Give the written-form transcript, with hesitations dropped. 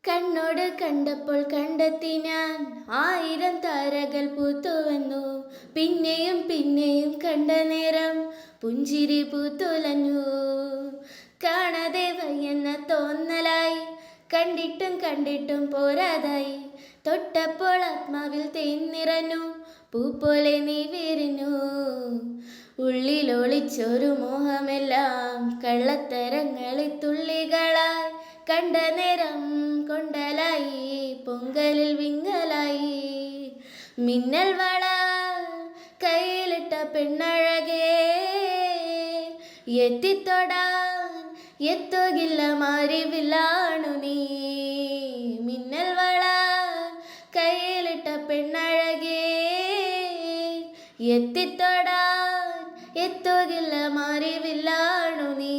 കണ്ണോട് കണ്ടപ്പോൾ കണ്ടെത്തി ഞാൻ 1000 താരകൾ പൂത്തുവന്നു. പിന്നെയും പിന്നെയും കണ്ട നേരം പുഞ്ചിരി പൂത്തുലഞ്ഞു. കാണാതെ വയ്യെന്ന തോന്നലായി, കണ്ടിട്ടും കണ്ടിട്ടും പോരാതായി. തൊട്ടപ്പോൾ ആത്മാവിൽ തേൻ നിറഞ്ഞു, പൂ പോലെ നീ വിരിഞ്ഞു. ഉള്ളിലൊളിച്ചൊരു മോഹമെല്ലാം കള്ളത്തരങ്ങളിൽ തുള്ളികളായി. കണ്ട നേരം കൊണ്ടലായി, പൊങ്കലിൽ വിങ്ങലായി. മിന്നൽ വള കയ്യിലിട്ട പെണ്ണഴകേ, എത്തിത്തൊടാൻ എത്തുകില്ല മാറിവില്ലാണു നീ. മിന്നൽ വള കയ്യിലിട്ട പെണ്ണഴകേ, എത്തിത്തൊടാൻ എത്തുകില്ല മാറിവില്ലാണു നീ.